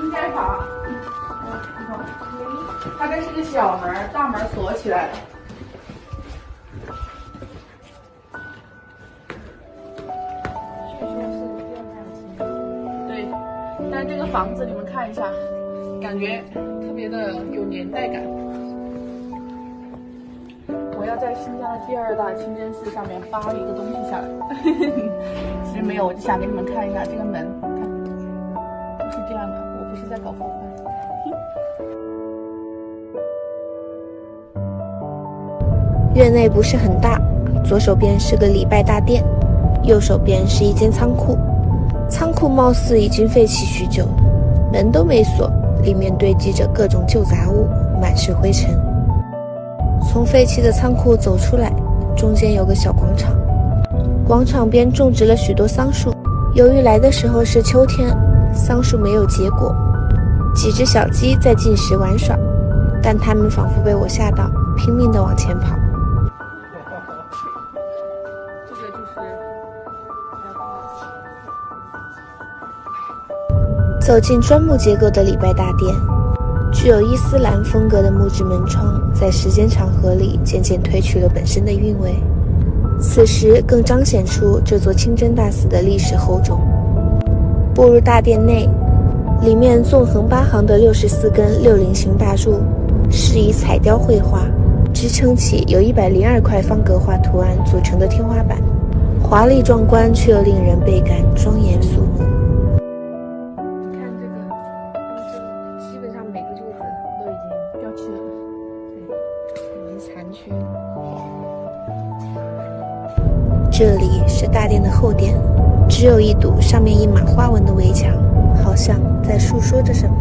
应该吧。它这是个小门，大门锁起来了。对，但是这个房子你们看一下，感觉特别的有年代感。我要在新疆的第2大清真寺上面发一个东西下来。其实没有，我就想给你们看一下这个门，看是这样的，我不是在搞破坏。院内不是很大，左手边是个礼拜大殿，右手边是一间仓库。仓库貌似已经废弃许久，门都没锁，里面堆积着各种旧杂物，满是灰尘。从废弃的仓库走出来，中间有个小广场，广场边种植了许多桑树。由于来的时候是秋天，桑树没有结果，几只小鸡在进食玩耍，但它们仿佛被我吓到，拼命地往前跑。这个就是走进砖木结构的礼拜大殿，具有伊斯兰风格的木质门窗在时间长河里渐渐褪去了本身的韵味，此时更彰显出这座清真大寺的历史厚重。步入大殿内，里面纵横8行的64根60形大柱是以彩雕绘画支撑起由102块方格画图案组成的天花板，华丽壮观却又令人倍感庄严肃穆。基本上每个柱子都已经掉漆了，对，已经残缺了。这里是大殿的后殿，只有一堵上面印满花纹的围墙，好像在诉说着什么。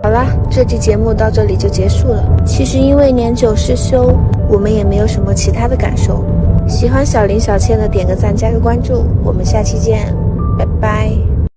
好啦，这期节目到这里就结束了。其实因为年久失修，我们也没有什么其他的感受。喜欢小林小倩的点个赞加个关注，我们下期见，拜拜。